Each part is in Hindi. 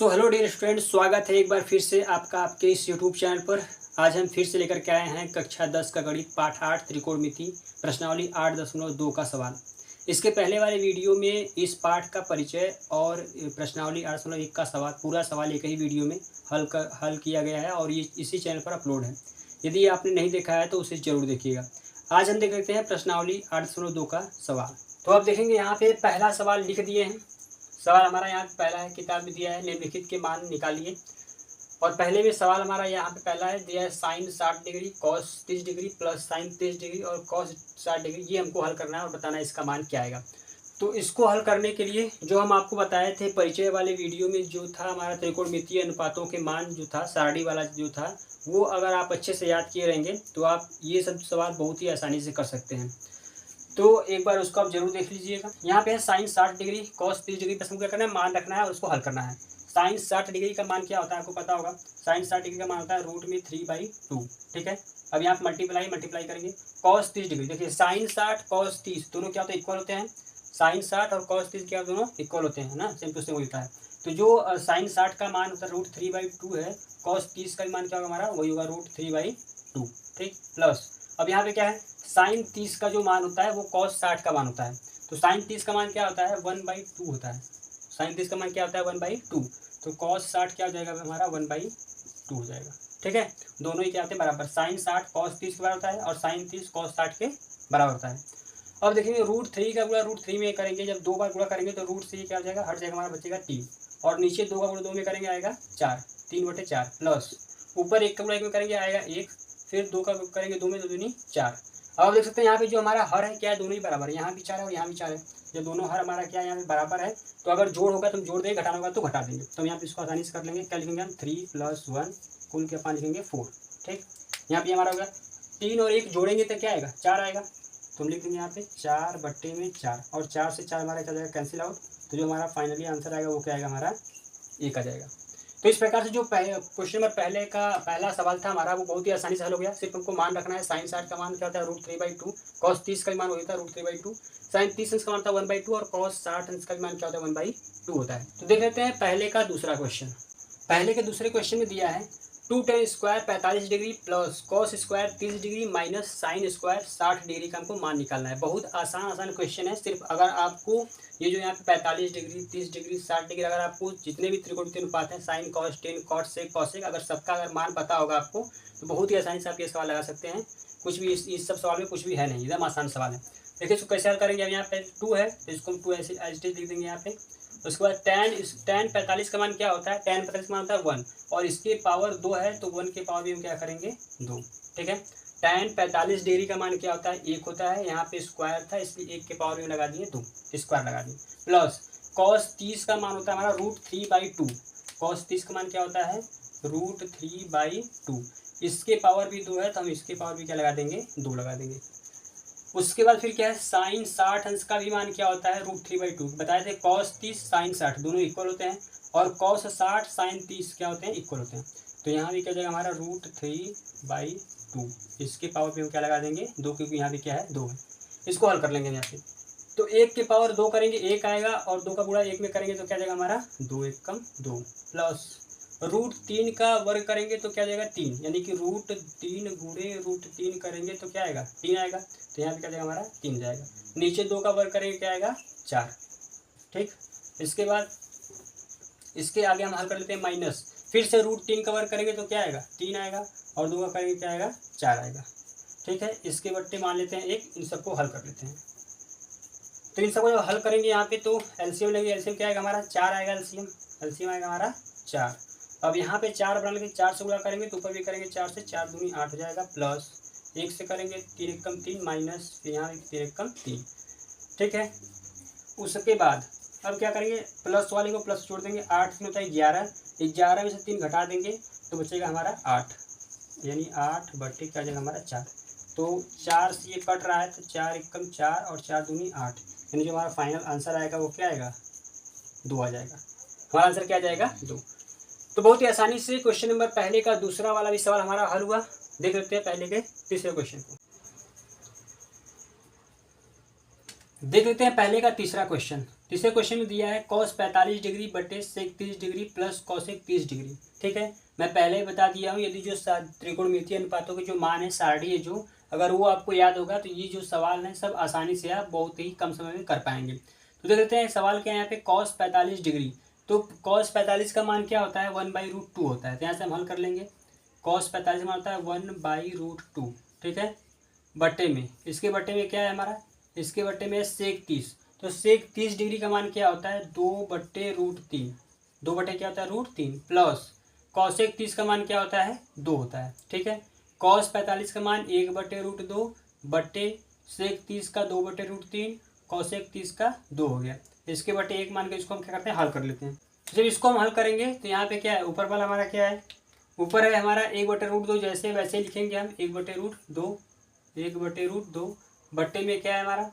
सो हेलो डियर स्टूडेंट, स्वागत है एक बार फिर से आपका आपके इस यूट्यूब चैनल पर। आज हम फिर से लेकर के आए हैं कक्षा 10 का गणित पाठ 8 त्रिकोणमिति प्रश्नावली 8.2 का सवाल। इसके पहले वाले वीडियो में इस पाठ का परिचय और प्रश्नावली 8.1 का सवाल, पूरा सवाल एक ही वीडियो में हल किया गया है और ये इसी चैनल पर अपलोड है। यदि आपने नहीं देखा है तो उसे जरूर देखिएगा। आज हम देख लेते हैं प्रश्नावली 8.2 का सवाल। तो आप देखेंगे यहाँ पे पहला सवाल लिख दिए हैं। सवाल हमारा यहाँ पे पहला है, किताब में दिया है निम्नलिखित के मान निकालिए। और पहले में सवाल हमारा यहाँ पे पहला है दिया है sine 60 degree cos 30 degree plus sine 30 degree और कॉस 60 डिग्री। ये हमको हल करना है और बताना है इसका मान क्या आएगा। तो इसको हल करने के लिए जो हम आपको बताए थे परिचय वाले वीडियो में, जो था हमारा त्रिकोणमितीय अनुपातों के मान जो था सारणी वाला जो था, वो अगर आप अच्छे से याद किए रहेंगे तो आप ये सब सवाल बहुत ही आसानी से कर सकते हैं। तो एक बार उसको आप जरूर देख लीजिएगा। यहाँ पे है साइन 60 डिग्री कॉस 30 डिग्री, बस हमको क्या करना है, मान रखना है और उसको हल करना है। साइन 60 डिग्री का मान क्या होता है आपको पता होगा। साइन 60 डिग्री का मान होता है √3/2। ठीक है, अब यहाँ पे मल्टीप्लाई करेंगे। कॉस 30 डिग्री, देखिए साइन 60 कॉस 30 दोनों क्या होते हैं, इक्वल होते हैं। साइन 60 और कॉस 30 क्या दोनों इक्वल होते हैं ना, सेम टू सेम होता है। तो जो साइन 60 का मान होता है √3/2 है, कॉस 30 का मान क्या होगा हमारा, वही होगा √3/2। ठीक, प्लस अब यहाँ पे क्या है, साइन 30 का जो मान होता है वो कॉस 60 का मान होता है। तो साइन 30 का मान क्या होता है, 1/2 होता है। साइन 30 का मान क्या होता है, 1/2। तो कॉस 60 क्या हो जाएगा हमारा, 1/2 हो जाएगा। ठीक है, दोनों ही क्या होते हैं बराबर। साइन 60 कॉस 30 के बराबर होता है और साइन 30 कॉस 60 के बराबर होता है। अब देखेंगे √3 का गुणा √3 में करेंगे, जब 2 बार गुणा करेंगे तो √3 क्या हो जाएगा, हट जाएगा, हमारा बचेगा 3। और नीचे 2 का गुणा 2 में करेंगे आएगा 4, 3/4 प्लस ऊपर 1 का गुणा 1 में करेंगे आएगा 1, फिर 2 का करेंगे 2 में 2 दूनी 4। अब आप देख सकते हैं यहाँ पे जो हमारा हर है क्या है, दोनों ही बराबर है। यहाँ भी 4 है और यहाँ भी 4 है। जब दोनों हर हमारा क्या है यहाँ पे बराबर है, तो अगर जोड़ होगा तो हम जोड़ देंगे, घटाना होगा तो घटा देंगे। तो यहाँ पे इसको आसानी से कर लेंगे। क्या लिखेंगे हम, 3 + 1 कुल के पान लिखेंगे 4। ठीक, यहाँ पे हमारा होगा 3 और 1 जोड़ेंगे तो क्या आएगा, 4 आएगा। तो हम लिख देंगे यहाँ पे 4/4 और 4 से 4 हमारा क्या जाएगा, कैंसिल आउट। तो जो हमारा फाइनली आंसर आएगा वो क्या आएगा, हमारा 1 आ जाएगा। तो इस प्रकार से जो क्वेश्चन नंबर पहले का पहला सवाल था हमारा, वो बहुत ही आसानी से हल हो गया। सिर्फ हमको मान रखना है। साइन 60 का मान क्या होता है, √3/2। कॉस 30 का मान होता है √3/2। साइन 30 अंश का मान था 1/2 और कॉस 60 अंश का मान क्या होता है, 1/2 होता है। तो देख लेते हैं पहले का दूसरा क्वेश्चन। पहले के दूसरे क्वेश्चन में दिया है 2 tan square 45 degree plus cos square 30 degree minus sine square 60 degree का हमको मान निकालना है। बहुत आसान क्वेश्चन है। सिर्फ अगर आपको ये जो यहाँ पे 45 डिग्री 30 डिग्री 60 डिग्री, अगर आपको जितने भी त्रिकोणमितीय अनुपात हैं, sine cos tan cot sec cosec, अगर सबका अगर मान पता होगा आपको तो बहुत ही आसानी से आप ये सवाल लगा सकते हैं। कुछ भी इस सब सवाल में कुछ भी है नहीं, एकदम आसान सवाल है। देखिए इसको कैसे हल करेंगे। अब यहाँ पे 2 है तो इसको हम 2 ऐसे लिख देंगे यहाँ पे। उसके बाद tan 45 का मान क्या होता है, tan 45 का मान होता है 1 और इसके पावर 2 है तो 1 के पावर भी हम क्या करेंगे, 2। ठीक है, tan 45 डिग्री का मान क्या होता है, 1 होता है। यहाँ पे स्क्वायर था इसलिए 1 के पावर में लगा दिए 2, स्क्वायर लगा दिए। प्लस cos 30 का मान होता है हमारा √3/2। cos 30 का मान क्या होता है, √3/2। इसके पावर भी 2 है तो हम इसके पावर भी क्या लगा देंगे, 2 लगा देंगे। उसके बाद फिर क्या है, साइन 60 अंश का भी मान क्या होता है, √3/2। बताए थे cos 30 साइन 60 दोनों इक्वल होते हैं और cos 60 साइन 30 क्या होते हैं, इक्वल होते हैं। तो यहाँ भी क्या जाएगा हमारा √3/2। इसके पावर पे हम क्या लगा देंगे, 2, क्योंकि यहाँ भी क्या है, 2 है। इसको हल कर लेंगे यहाँ पे। तो 1 के पावर 2 करेंगे 1 आएगा और 2 का गुणा 1 में करेंगे तो क्या जाएगा हमारा 2 1 कम 2 प्लस √3 का वर्ग करेंगे तो क्या जाएगा 3, यानी कि √3 गुणे √3 करेंगे तो क्या आएगा, 3 आएगा। तो यहाँ पे क्या जाएगा हमारा 3 जाएगा। नीचे 2 का वर्ग करेंगे क्या आएगा, 4। ठीक, इसके बाद इसके आगे हम हल कर लेते हैं माइनस। फिर से √3 का वर्ग करेंगे तो क्या आएगा, 3 आएगा और 2 का करेंगे क्या आएगा, 4 आएगा। ठीक है, इसके बट्टे मान लेते हैं 1, इन सबको हल कर लेते हैं। तो इन सबको जब हल करेंगे यहाँ पे तो एलसीएम लेंगे। एलसीएम क्या आएगा हमारा, 4 आएगा। एलसीएम आएगा हमारा 4। अब यहाँ पे 4 बना लेंगे, 4 से गुणा करेंगे तो ऊपर भी करेंगे 4 से, 4 दूनी 8 हो जाएगा। प्लस 1 से करेंगे 3 1 कम 3 माइनस फिर यहाँ 3 1 कम 3। ठीक है, उसके बाद अब क्या करेंगे, प्लस वाले को प्लस जोड़ देंगे। 8 में होता है 11, 11 में से 3 घटा देंगे तो बचेगा हमारा 8, यानी 8 बट्टे क्या जाएगा हमारा 4। तो 4 से ये कट रहा है तो 4 1 कम 4 और 4 दूनी 8, यानी जो हमारा फाइनल आंसर आएगा वो क्या आएगा, 2 आ जाएगा। हमारा आंसर क्या जाएगा, 2। तो बहुत ही आसानी से क्वेश्चन नंबर पहले का दूसरा वाला भी सवाल हमारा हल हुआ। देख लेते हैं पहले के तीसरे क्वेश्चन को। देख लेते हैं पहले का तीसरा क्वेश्चन। तीसरे क्वेश्चन में दिया है कॉस 45 डिग्री बटे सेक 30 डिग्री प्लस कॉसेक 30 डिग्री। ठीक है, मैं पहले ही बता दिया हूँ, यदि जो त्रिकोणमितीय अनुपातों के जो मान है, सारणी है जो, अगर वो आपको याद होगा तो ये जो सवाल है सब आसानी से आप बहुत ही कम समय में कर पाएंगे। तो देख लेते हैं सवाल क्या है यहाँ पे, कॉस 45 डिग्री। तो कॉस 45 का मान क्या होता है, 1/√2 होता है। तो यहाँ से हम हल कर लेंगे। कॉस 45 मान होता है 1/√2। ठीक है, बट्टे में, इसके बट्टे में क्या है हमारा, इसके बट्टे में सेक 30। तो सेक 30 डिग्री का मान क्या होता है, 2/√3। 2 बटे क्या होता है, √3 प्लस कॉसेक 30 का मान क्या होता है, 2 होता है। ठीक है, कॉस 45 का मान 1/√2 बट्टे सेक 30 का 2/√3 कॉसेक 30 का 2 हो गया। इसके बटे 1 मान के इसको हम क्या करते हैं, हल कर लेते हैं। जब इसको हम हल करेंगे तो यहाँ पे क्या है, ऊपर वाला हमारा क्या है, ऊपर है हमारा 1/√2, जैसे वैसे लिखेंगे हम 1/√2। 1/√2 बट्टे में क्या है हमारा,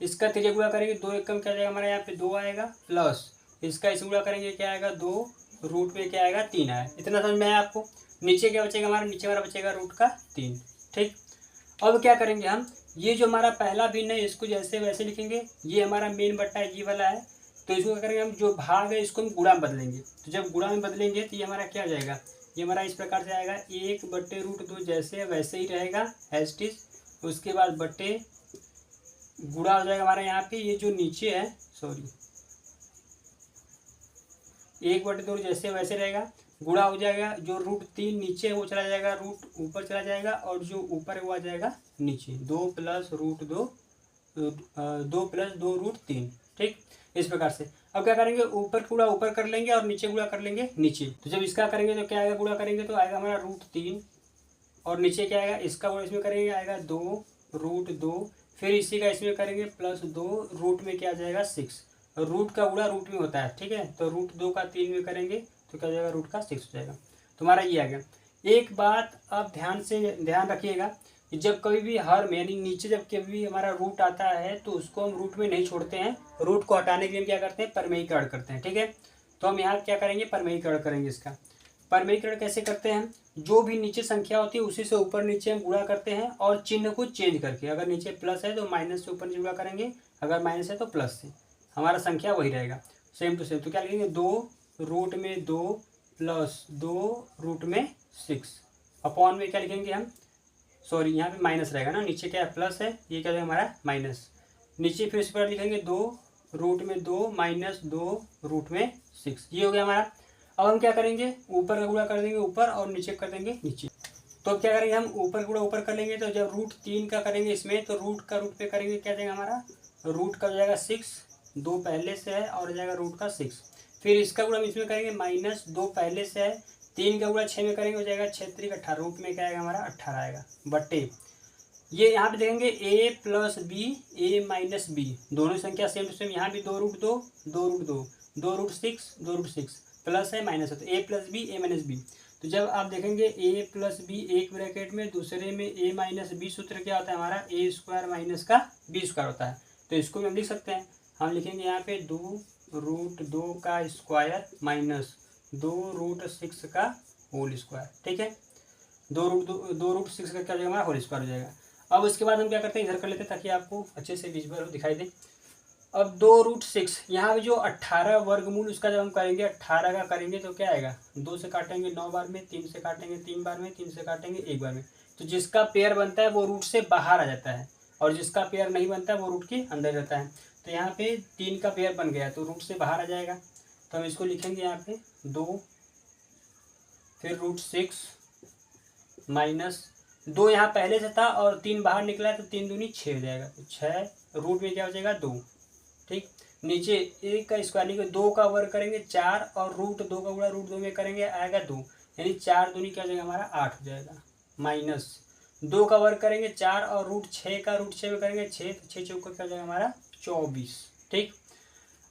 इसका त्रिज्या गुणा करेंगे, 2 एकम क्या जाएगा हमारा, यहाँ पे 2 आएगा प्लस इसका इस गुणा करेंगे क्या आएगा, 2 रूट में क्या आएगा, 3 आएगा। इतना समझ में आया आपको। नीचे क्या बचेगा हमारा, नीचे हमारा बचेगा रूट का 3। ठीक, अब क्या करेंगे हम, ये जो हमारा पहला भिन्न है इसको जैसे वैसे लिखेंगे, ये हमारा मेन बट्टा ये वाला है, तो इसको क्या करेंगे हम, जो भाग है इसको हम गुणा में बदलेंगे। तो जब गुणा में बदलेंगे तो ये हमारा क्या हो जाएगा, ये हमारा इस प्रकार से आएगा, 1/√2 जैसे वैसे ही रहेगा एज इट इज। उसके बाद बट्टे गुणा हो जाएगा हमारा यहाँ पे, ये जो नीचे है, सॉरी, 1/2 जैसे वैसे रहेगा, गुणा हो जाएगा, जो √3 नीचे है वो चला जाएगा, रूट ऊपर चला जाएगा, और जो ऊपर है वो आ जाएगा नीचे, 2 + √2, 2 + 2√3। ठीक, इस प्रकार से। अब क्या करेंगे, ऊपर गुणा ऊपर कर लेंगे और नीचे गुणा कर लेंगे नीचे। तो जब इसका करेंगे तो क्या आएगा, गुणा करेंगे तो आएगा हमारा √3, और नीचे क्या आएगा, इसका गुणा इसमें करेंगे आएगा 2√2, फिर इसी का इसमें करेंगे +2, रूट में क्या आ जाएगा 6। रूट का गुणा रूट में होता है। ठीक है, तो √2 का 3 में करेंगे तो क्या हो जाएगा, रूट का 6 हो जाएगा। तुम्हारा ये आ गया। एक बात आप ध्यान रखिएगा कि जब कभी भी हर में यानी नीचे जब कभी भी हमारा रूट आता है तो उसको हम रूट में नहीं छोड़ते हैं, रूट को हटाने के लिए क्या करते हैं, परमेयीकरण करते हैं। ठीक है, तो हम यहाँ क्या करेंगे, परमेयीकरण करेंगे। इसका परमेयीकरण कैसे करते हैं हम, जो भी नीचे संख्या होती है उसी से ऊपर नीचे हम गुणा करते हैं, और चिन्ह को चेंज करके, अगर नीचे प्लस है तो माइनस से ऊपर नीचे गुणा करेंगे, अगर माइनस है तो प्लस से, हमारा संख्या वही रहेगा सेम टू सेम। तो क्या लिखेंगे, 2√2 + 2√6 अपॉन में क्या लिखेंगे हम, सॉरी यहाँ पे माइनस रहेगा ना, नीचे क्या है प्लस है, ये क्या है हमारा माइनस, नीचे फिर इस पर लिखेंगे 2√2 - 2√6, ये हो गया हमारा। अब हम क्या करेंगे, ऊपर का गुणा कर देंगे ऊपर और नीचे कर देंगे नीचे। तो अब क्या करेंगे हम, ऊपर गुणा ऊपर कर लेंगे, तो जब √3 का करेंगे इसमें तो रूट का रूट पे करेंगे, क्या जाएगा हमारा, रूट का हो जाएगा 6, 2 पहले से है और जाएगा रूट का 6। फिर इसका गुणा इसमें करेंगे -2 पहले से है, 3 का गुणा 6 में करेंगे हो जाएगा 6 3 18, रूट में क्या आएगा हमारा 18 आएगा, बट्टे ये यहाँ पे देखेंगे a + b a - b, दोनों संख्या सेम टू सेम, यहाँ भी 2√2 2√2 2√6 2√6, प्लस है माइनस है, तो a + b a - b। तो जब आप देखेंगे a + b एक ब्रैकेट में, दूसरे में a - b, सूत्र क्या होता है हमारा, a² - का b² होता है। तो इसको भी हम लिख सकते हैं, हम लिखेंगे यहाँ पे 2√2 का स्क्वायर माइनस 2√6 का होल स्क्वायर। ठीक है, 2√6 का क्या हो जाएगा हमारा, होल स्क्वायर हो जाएगा। अब उसके बाद हम क्या करते हैं, इधर कर लेते हैं ताकि आपको अच्छे से विजुअल दिखाई दे। अब 2√6 यहाँ पे जो 18 वर्गमूल उसका जब हम करेंगे, 18 का करेंगे तो क्या आएगा, 2 से काटेंगे 9 बार में, 3 से काटेंगे 3 बार में, 3 से काटेंगे 1 बार में। तो जिसका पेयर बनता है वो रूट से बाहर आ जाता है, और जिसका पेयर नहीं बनता है वो रूट के अंदर रहता है। तो यहाँ पे 3 का पेयर बन गया तो रूट से बाहर आ जाएगा, तो हम इसको लिखेंगे यहाँ पे 2, फिर √6 माइनस 2 यहाँ पहले से था और 3 बाहर निकला है तो 3 दूनी 6 हो जाएगा, तो 6, रूट में क्या हो जाएगा 2। ठीक, नीचे 1 का स्क्वायर नहीं, 2 का वर्ग करेंगे 4, और √2 का गुणा √2 में करेंगे आएगा 2, यानी 4 दूनी क्या हो जाएगा हमारा 8 हो जाएगा, माइनस 2 का वर्ग करेंगे 4, और √6 का √6 में करेंगे 6, तो 6 चौका क्या हो जाएगा हमारा 24। ठीक,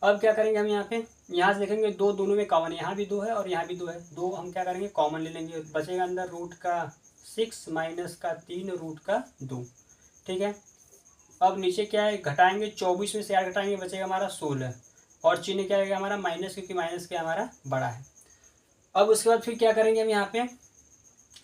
अब क्या करेंगे हम यहाँ पे, यहाँ से देखेंगे 2 दोनों में कॉमन है, यहाँ भी 2 है और यहाँ भी 2 है, 2 हम क्या करेंगे कॉमन ले लेंगे, बचेगा अंदर रूट का 6 माइनस का 3 रूट का 2। ठीक है, अब नीचे क्या है, घटाएंगे 24 में से 8 घटाएंगे बचेगा हमारा 16, और चिन्ह क्या रहेगा हमारा माइनस, क्योंकि माइनस क्या हमारा बड़ा है। अब उसके बाद फिर क्या करेंगे हम यहाँ पे,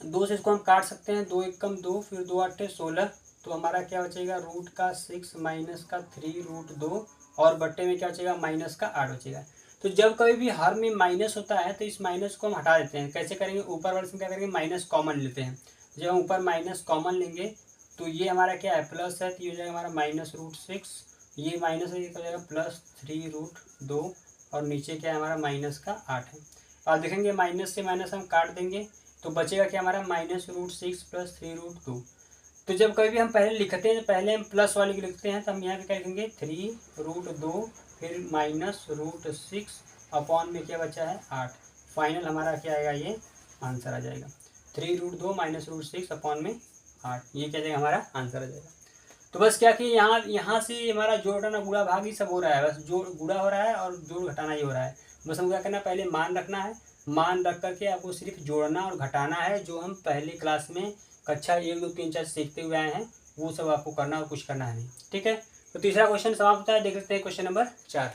2 से इसको हम काट सकते हैं, 2 एकम 2, फिर 2 8 16, तो हमारा क्या बचेगा, रूट का 6 माइनस का 3 √2 और बट्टे में क्या बचेगा, माइनस का 8 बचेगा। तो जब कभी भी हर में माइनस होता है तो इस माइनस को हम हटा देते हैं। कैसे करेंगे, ऊपर वाले से क्या करेंगे, माइनस कॉमन लेते हैं। जब हम ऊपर माइनस कॉमन लेंगे तो ये हमारा क्या है, प्लस है, तो ये हो जाएगा हमारा -√6, ये माइनस है, ये हो जाएगा +3√2 और नीचे क्या है हमारा माइनस का 8 है। अब देखेंगे माइनस से माइनस हम काट देंगे तो बचेगा क्या हमारा -√6 + 3√2। तो जब कभी भी हम पहले लिखते हैं तो पहले हम प्लस वाली को लिखते हैं, तो हम यहाँ पे क्या लिखेंगे 3√2 फिर -√6 अपॉन में क्या बचा है 8। फाइनल हमारा क्या आएगा, ये आंसर आ जाएगा 3√2 -√6 अपॉन में 8। ये क्या जाएगा, हमारा आंसर आ जाएगा। तो बस क्या कि यहाँ से हमारा जोड़ घटाना गुणा भाग ही सब हो रहा है, बस जोड़ गुणा हो रहा है और जोड़ घटाना ही हो रहा है। बस हमको क्या करना है, पहले मान रखना है, मान रख करके आपको सिर्फ जोड़ना और घटाना है, जो हम पहले क्लास में कक्षा 1, 2, 3, 4 सीखते हुए आए हैं वो सब आपको करना और कुछ करना है नहीं। ठीक है, तो तीसरा क्वेश्चन समाप्त होता है। देख लेते हैं क्वेश्चन नंबर 4।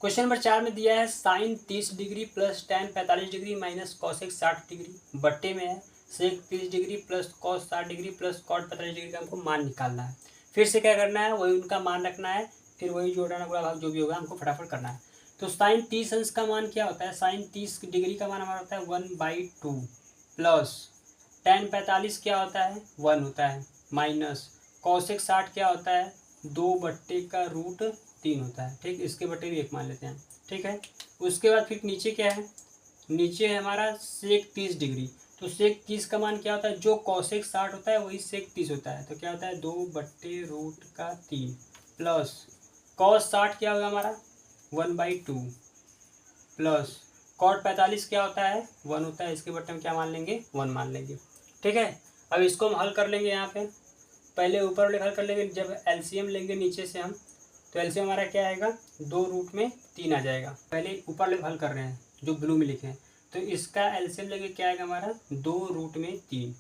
क्वेश्चन नंबर 4 में दिया है sin 30 degree plus tan 45 degree minus cosec 60 degree बट्टे में है sec 30 degree plus cos 60 degree plus cot 45 degree का हमको मान निकालना है। फिर से क्या करना है, वही उनका मान रखना है, फिर वही जोड़ना गुणा भाग जो भी होगा हमको फटाफट करना है। तो sin 30 अंश का मान क्या होता है, sin 30 डिग्री का मान हमारा होता है 1/2 प्लस tan 45 क्या होता है 1 होता है माइनस cosec 60 क्या होता है 2/√3 होता है। ठीक, इसके बट्टे भी 1 मान लेते हैं। ठीक है, उसके बाद फिर नीचे क्या है, नीचे है हमारा sec 30 डिग्री। तो sec 30 का मान क्या होता है, जो cosec 60 होता है वही sec 30 होता है। तो क्या होता है 2/√3 प्लस cos 60 क्या होगा हमारा 1/2 प्लस cot 45 क्या होता है 1 होता है। इसके बट्टे में क्या मान लेंगे 1 मान लेंगे। ठीक है, अब इसको हम हल कर लेंगे। यहाँ पे पहले ऊपर वाले हल कर लेंगे, जब एलसीएम लेंगे नीचे से हम, तो एलसीएम हमारा क्या आएगा 2√3 आ जाएगा। पहले ऊपर वाले हल कर रहे हैं जो ब्लू में लिखे हैं, तो इसका एलसीएम लेंगे क्या आएगा हमारा 2√3।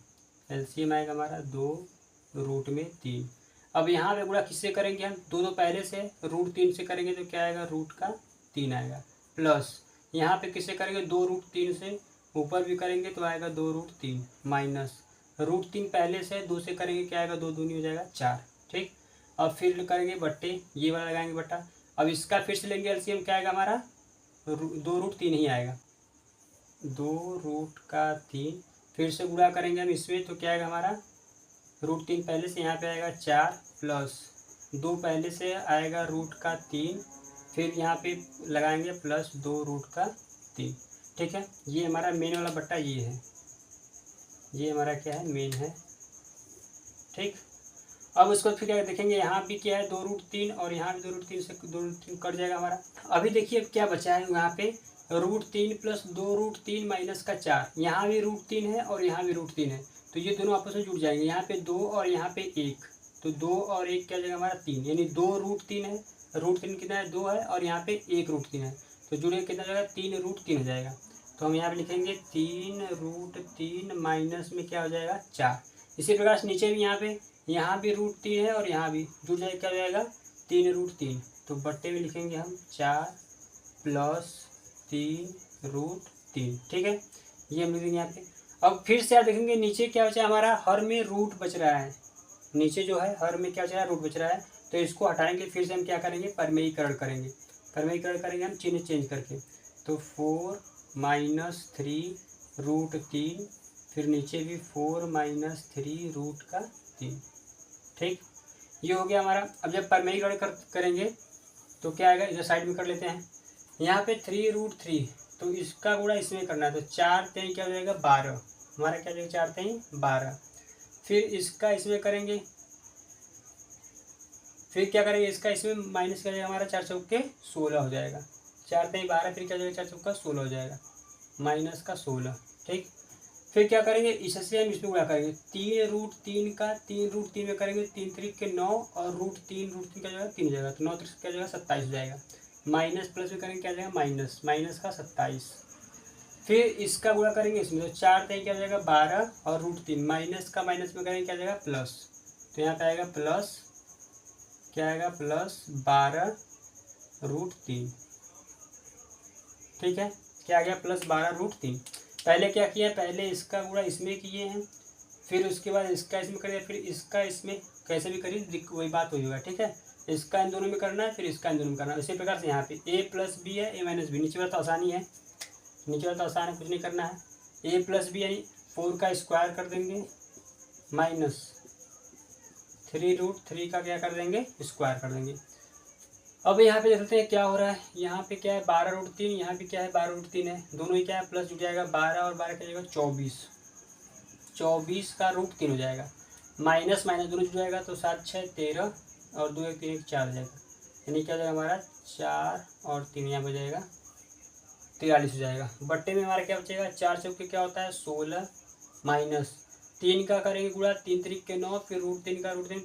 एलसीएम आएगा हमारा 2√3। अब यहाँ पे गुणा किससे करेंगे हम, दो पहले से √3 से करेंगे तो क्या आएगा √3 आएगा प्लस यहाँ पे किससे करेंगे 2√3 से, ऊपर भी करेंगे तो आएगा 2√3 माइनस √3 पहले से 2 से करेंगे क्या आएगा 2 दूनी हो जाएगा 4। ठीक, अब फिर करेंगे बट्टे, ये वाला लगाएंगे बट्टा। अब इसका फिर से लेंगे एलसीएम क्या आएगा हमारा 2√3 ही आएगा 2√3। फिर से गुणा करेंगे हम इसमें तो क्या आएगा हमारा √3 पहले से यहाँ पे आएगा 4 प्लस 2 पहले से आएगा √3, फिर यहाँ पे लगाएंगे प्लस 2√3। ठीक है, ये हमारा मेन वाला बट्टा ये है, ये हमारा क्या है मेन है। ठीक, अब उसको फिर क्या देखेंगे, यहाँ भी क्या है 2√3 और यहाँ भी 2√3 से 2√3 कट जाएगा हमारा। अभी देखिए अब क्या बचा है यहाँ पे √3 प्लस 2√3 माइनस का 4, यहाँ भी √3 है और यहाँ भी √3 है, तो ये दोनों आपस में जुड़ जाएंगे। यहाँ पे 2 और यहाँ पे 1, तो 2 और 1 क्या जाएगा हमारा 3, यानी 2√3 है। √3 कितना है 2 है और यहाँ पे 1√3 है, तो जुड़े कितना जाएगा 3√3 हो जाएगा। तो हम यहाँ पे लिखेंगे 3√3 माइनस में क्या हो जाएगा 4। इसी प्रकार से नीचे भी यहाँ भी √3 है और यहाँ भी जुड़ जाएगा क्या हो जाएगा 3√3। तो बट्टे में लिखेंगे हम 4 प्लस 3√3। ठीक है, ये हम लिखेंगे यहाँ पे। अब फिर से आप देखेंगे नीचे क्या बचा हमारा, हर में रूट बच रहा है, नीचे जो है हर में क्या बच रहा है रूट बच रहा है। तो इसको हटाएंगे, फिर से हम क्या करेंगे परमेयीकरण करेंगे। परमेयीकरण करेंगे हम चिन्ह चेंज करके, तो 4 - 3√3, फिर नीचे भी 4 - 3√3। ठीक, ये हो गया हमारा। अब जब परमेयीकरण करेंगे तो क्या आएगा, इधर साइड में कर लेते हैं। यहाँ पे 3√3, तो इसका गुणा इसमें करना है, तो 4 × 3 क्या हो जाएगा 12, हमारा क्या जाएगा 4 × 3 12। फिर इसका इसमें करेंगे, फिर क्या करेंगे इसका इसमें माइनस क्या जाएगा हमारा 4 चौके 16 हो जाएगा। 4 × 3 12, फिर क्या जाएगा 4 चौका 16 हो जाएगा माइनस का 16। ठीक, फिर क्या करेंगे इससे हम इसमें गुणा करेंगे, 3√3 का 3√3 में करेंगे, 3 3 के 9 और √3 क्या जाएगा 3 हो जाएगा, तो 9 3 क्या जाएगा 27 हो जाएगा। माइनस प्लस में करेंगे क्या जाएगा माइनस का 27। फिर इसका गुणा करेंगे इसमें, तो 4 × 3 क्या हो जाएगा 12 और √3 माइनस का माइनस में करेंगे क्या जाएगा प्लस, तो यहाँ पे आएगा प्लस क्या आएगा प्लस 12√3। ठीक है, क्या आ गया प्लस 12√3। पहले क्या किया, पहले इसका गुणा इसमें किए हैं, फिर उसके बाद इसका इसमें करिए, फिर इसका इसमें कैसे भी करिए वही बात होगी। ठीक है, इसका इन दोनों में करना है, फिर इसका इन दोनों में करना है। इसी प्रकार से यहाँ पे a प्लस बी है, a माइनस बी, नीचे वाला तो आसानी है, नीचे वाला तो आसान है, कुछ नहीं करना है। a प्लस बी यानी 4 का स्क्वायर कर देंगे माइनस 3√3 का क्या कर देंगे, स्क्वायर कर देंगे। अब यहाँ पे देखते हैं क्या हो रहा है। यहाँ पे क्या है 12√3, यहाँ पे क्या है 12√3 है, दोनों ही क्या है प्लस जुड़ जाएगा, 12 और 12 क्या हो जाएगा 24, 24 का √3 हो जाएगा, माइनस माइनस दोनों जुड़ जाएगा तो 7 6 13 और 2 1 3 1 4 हो जाएगा, यानी क्या हो जाएगा हमारा 4 और 3 यहाँ हो जाएगा 43 हो जाएगा। बट्टे में हमारा क्या बचेगा, 4 चौके क्या होता है 16 माइनस 3 का करेंगे गुणा, 3 3 के 9, फिर √3 का √3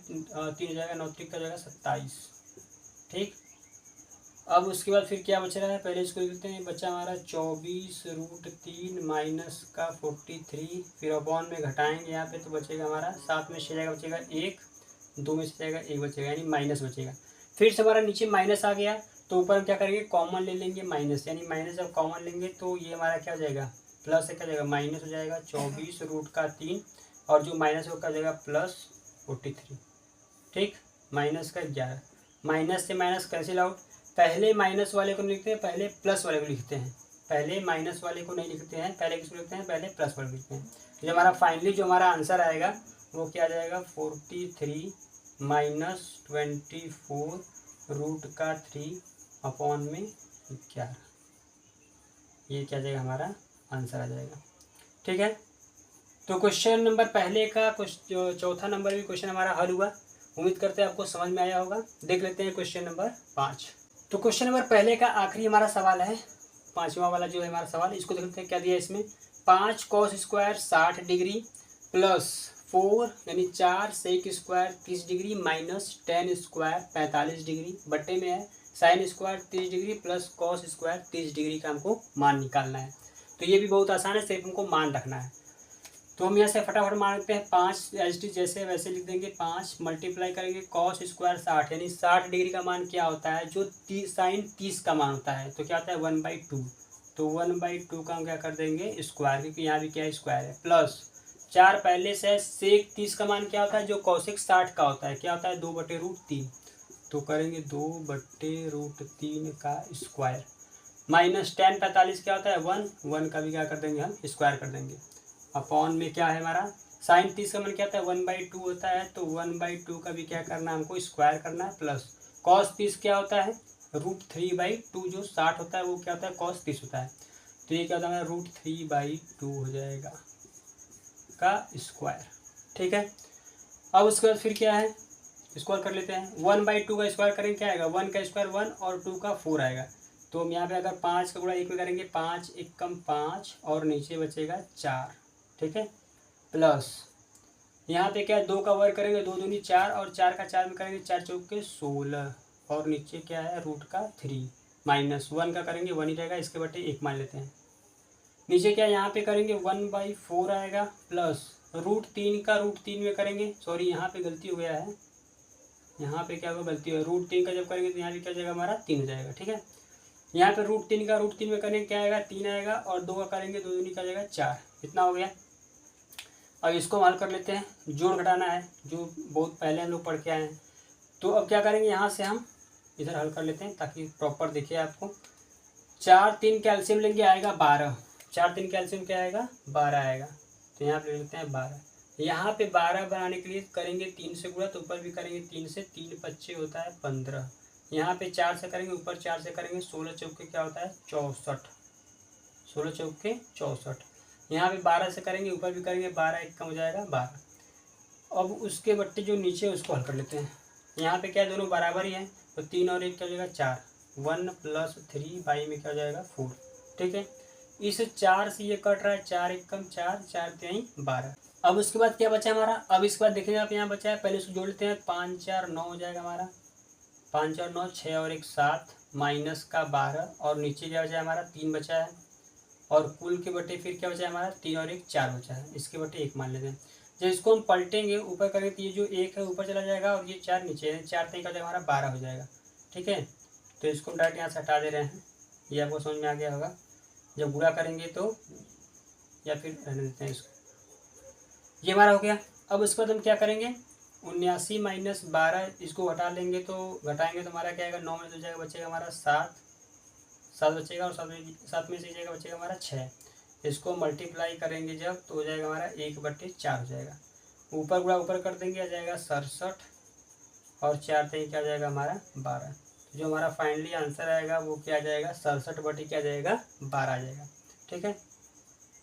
3 हो जाएगा, 9 3 का हो जाएगा 27। ठीक, अब उसके बाद फिर क्या बच रहा है, पहले इसको लिखते हैं। बचा हमारा 24√3 माइनस का 43, फिर अपॉन में घटाएंगे यहाँ पे तो बचेगा हमारा 7 में से जाएगा बचेगा 1, 2 में से जाएगा 1 बचेगा, यानी माइनस बचेगा। फिर से हमारा नीचे माइनस आ गया तो ऊपर हम क्या करेंगे कॉमन ले लेंगे माइनस, यानी माइनस जब कॉमन लेंगे तो ये हमारा क्या हो जाएगा प्लस है, क्या हो जाएगा माइनस हो जाएगा 24√3 और जो माइनस हो क्या हो जाएगा प्लस 43। ठीक, माइनस का 11, माइनस से माइनस कैंसिल आउट। पहले माइनस वाले को लिखते हैं, पहले प्लस वाले को लिखते हैं, पहले माइनस वाले को नहीं लिखते हैं, पहले किसको लिखते हैं, पहले प्लस वाले को लिखते हैं। तो हमारा फाइनली जो हमारा आंसर आएगा वो क्या आ जाएगा 43 माइनस 24√3 अपॉन में 11, ये क्या जाएगा हमारा आंसर आ जाएगा। ठीक है, तो क्वेश्चन नंबर पहले का जो चौथा नंबर भी क्वेश्चन हमारा हल हुआ। उम्मीद करते हैं आपको समझ में आया होगा। देख लेते हैं क्वेश्चन नंबर 5। तो क्वेश्चन नंबर पहले का आखिरी हमारा सवाल है, 5वां वाला जो है हमारा सवाल, इसको देख लेते हैं क्या दिया है इसमें। 5 cos स्क्वायर 60 डिग्री प्लस 4 यानी 4 sec square 30 degree minus 10 square 45 degree बट्टे में है sine square 30 degree plus cos square 30 degree का हमको मान निकालना है। तो ये भी बहुत आसान है, सिर्फ हमको मान रखना है। तो हम यहाँ से फटाफट मान लेते हैं 5 एच डी जैसे वैसे लिख देंगे। 5 मल्टीप्लाई करेंगे कॉस स्क्वायर 60 यानी 60 डिग्री का मान क्या होता है, जो साइन 30 का मान होता है, तो क्या होता है 1/2। तो 1/2 का हम क्या कर देंगे स्क्वायर, क्योंकि यहाँ भी क्या है स्क्वायर है, प्लस 4 पहले से सेक 30 का मान क्या होता है, जो कॉसेक 60 का होता है, क्या होता है 2/√3। तो करेंगे 2/√3 का स्क्वायर माइनस 10 45 क्या होता है 1 का भी क्या कर देंगे हम स्क्वायर कर देंगे। अपॉन में क्या है हमारा साइन 30 का मान क्या होता है 1/2 होता है, तो 1/2 का भी क्या करना है हमको स्क्वायर करना है, प्लस कॉस 30 क्या होता है √3/2, जो 60 होता है वो क्या होता है कॉस 30 होता है, तो ये क्या होता है √3/2 हो जाएगा का स्क्वायर। ठीक है, अब उसके बाद फिर क्या है स्क्वायर कर लेते हैं। 1/2 का स्क्वायर करेंगे क्या आएगा 1 का स्क्वायर 1 और 2 का 4 आएगा। तो हम यहाँ पे अगर 5 का गुणा 1 में करेंगे 5 1 कम 5 और नीचे बचेगा 4। ठीक है, प्लस यहाँ पे क्या है 2 का वर्ग करेंगे 2 दूनी 4 और 4 का 4 में करेंगे 4 चौके 16 और नीचे क्या है √3 माइनस 1 का करेंगे 1 ही रहेगा, इसके बटे 1 मान लेते हैं। नीचे क्या यहाँ पे करेंगे 1/4 आएगा प्लस √3 का √3 में करेंगे, सॉरी यहाँ पे गलती हो गया है, यहाँ पे क्या होगा गलती हो √3 का जब करेंगे तो यहाँ पे क्या हो जाएगा हमारा 3 हो जाएगा। ठीक है, यहाँ पे √3 का √3 में करेंगे क्या आएगा 3 आएगा और 2 का करेंगे 2 दूनी का जाएगा 4, इतना हो गया। अब इसको हल कर लेते हैं, जोड़ घटाना है जो बहुत पहले हम लोग पढ़ के आए हैं। तो अब क्या करेंगे यहाँ से हम इधर हल कर लेते हैं ताकि प्रॉपर दिखे आपको। 4 3 कैल्शियम लेंगे आएगा 12, 4 3 कैल्शियम क्या आएगा 12 आएगा, तो यहाँ पे ले लेते हैं 12। यहाँ पे 12 बनाने के लिए करेंगे 3 से गुणा, तो ऊपर भी करेंगे 3 से, 3 25 होता है 15। यहाँ पे 4 से करेंगे ऊपर 4 से करेंगे 16 चौके क्या होता है 64, 16 चौके 64। यहाँ पे 12 से करेंगे ऊपर भी करेंगे 12 1 कम हो जाएगा 12। अब उसके बट्टे जो नीचे उसको हल कर लेते हैं। यहाँ पे क्या दोनों बराबर ही हैं, तो 3 और 1 क्या हो जाएगा 4, 1 + 3 बाई में क्या हो जाएगा 4। ठीक है, इस 4 से ये कट रहा है 4 1 कम 4, 4 3 12। अब उसके बाद क्या बचा हमारा, अब इसके बाद देखेंगे आप यहाँ बचा है, पहले इसको जोड़ लेते हैं 5 4 9 हो जाएगा हमारा, 5 और 9 6 और 1 7 माइनस का 12 और नीचे क्या बचा है हमारा 3 बचा है, और कुल के बटे फिर क्या बचा है हमारा 3 और 1 4 बचा है, इसके बटे 1 मान लेते हैं। जब इसको हम पलटेंगे ऊपर करेंगे तो ये जो 1 है ऊपर चला जाएगा और ये 4 नीचे है, 4 3 का जाएगा हमारा 12 हो जाएगा। ठीक है, तो इसको हम डायरेक्ट यहाँ से हटा दे रहे हैं, ये आपको समझ में आ गया होगा। जब गुणा करेंगे तो या फिर रहने देते हैं इसको, ये हमारा हो गया। अब उसके बाद हम क्या करेंगे 79 माइनस 12, इसको घटा लेंगे तो घटाएंगे तो हमारा क्या आएगा, 9 में से जाएगा बचेगा हमारा 7, 7 बचेगा और 7 में से जाएगा बचेगा हमारा 6। इसको मल्टीप्लाई करेंगे जब तो हो जाएगा हमारा 1/4 हो जाएगा। ऊपर गुणा ऊपर कर देंगे आ जाएगा 67 और 4 से क्या आ जाएगा हमारा 12। जो हमारा फाइनली आंसर आएगा वो क्या आ जाएगा, 67 क्या आ जाएगा 12 आ जाएगा। ठीक है,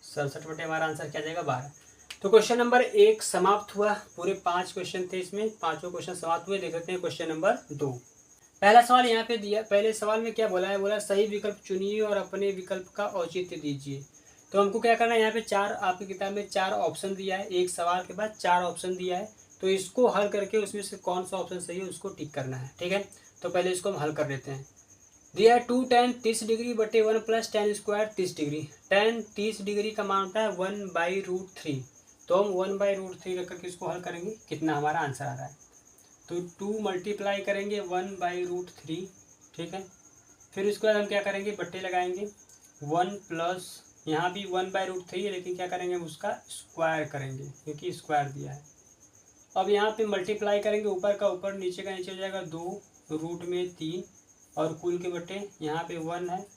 67 हमारा आंसर क्या आ जाएगा 12। तो क्वेश्चन नंबर 1 समाप्त हुआ। पूरे 5 क्वेश्चन थे इसमें, पांचों क्वेश्चन समाप्त हुए। देख लेते हैं क्वेश्चन नंबर 2। पहला सवाल यहाँ पे दिया, पहले सवाल में क्या बोला है, बोला सही विकल्प चुनिए और अपने विकल्प का औचित्य दीजिए। तो हमको क्या करना है, यहाँ पे 4 आपकी किताब में 4 ऑप्शन दिया है, एक सवाल के बाद 4 ऑप्शन दिया है। तो इसको हल करके उसमें से कौन सा ऑप्शन सही है उसको टिक करना है। ठीक है, तो पहले इसको हम हल कर लेते हैं। दिया है 2 tan 30 डिग्री बटे 1 plus tan square 30 degree. tan 30 degree का मान होता है 1/√3। तो हम 1/√3 रख करके इसको हल करेंगे, कितना हमारा आंसर आ रहा है। तो 2 मल्टीप्लाई करेंगे 1/√3। ठीक है, फिर उसके बाद हम क्या करेंगे, बट्टे लगाएंगे 1 प्लस, यहाँ भी 1/√3 है लेकिन क्या करेंगे हम उसका स्क्वायर करेंगे क्योंकि स्क्वायर दिया है। अब यहाँ पे मल्टीप्लाई करेंगे ऊपर का ऊपर नीचे का नीचे हो जाएगा 2, रूट में 3 और कुल के बटे यहाँ पे 1 है,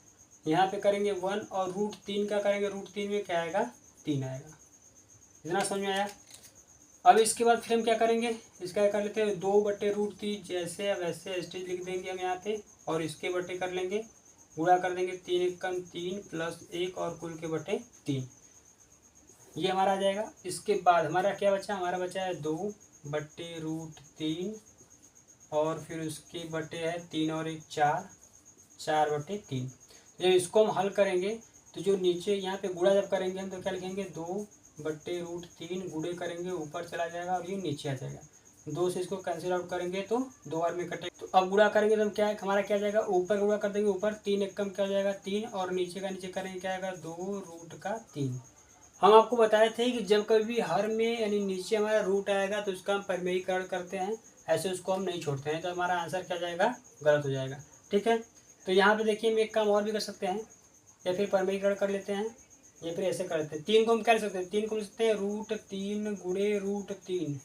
यहाँ पे करेंगे 1 और √3 का करेंगे, √3 में क्या आएगा 3 आएगा। इतना समझ में आया। अब इसके बाद फिर हम क्या करेंगे, इसका कर लेते हैं 2/√3 जैसे वैसे स्टेज लिख देंगे हम यहाँ पे और इसके बटे कर लेंगे, गुणा कर देंगे 3 एकम 3 प्लस 1 और कुल के बटे 3, ये हमारा आ जाएगा। इसके बाद हमारा क्या बचा, हमारा बचा है 2/√3 और फिर उसके बटे है 3 और 1 4, 4/3। जब इसको हम हल करेंगे तो जो नीचे यहाँ पे गुणा जब करेंगे हम तो क्या लिखेंगे 2/√3 गुणे करेंगे ऊपर चला जाएगा और ये नीचे आ जाएगा। 2 से इसको कैंसिल आउट करेंगे तो 2 बार में कटेगा। तो अब गुणा करेंगे तो हम क्या है, हमारा क्या जाएगा, ऊपर गुणा कर देंगे ऊपर 3 एकम क्या हो जाएगा 3 और नीचे का नीचे करेंगे क्या आएगा 2√3। हम आपको बताए थे कि जब कभी हर में यानी नीचे हमारा रूट आएगा तो उसका हम परिमेयीकरण करते हैं, ऐसे उसको हम नहीं छोड़ते हैं, तो हमारा आंसर क्या जाएगा, गलत हो जाएगा। ठीक है, तो यहाँ पे देखिए हम एक काम और भी कर सकते हैं, या फिर परिमेयीकरण कर लेते हैं या फिर ऐसे कर लेते हैं। 3 को हम क्या लिख सकते हैं, 3 को लिख सकते हैं √3 गुणे √3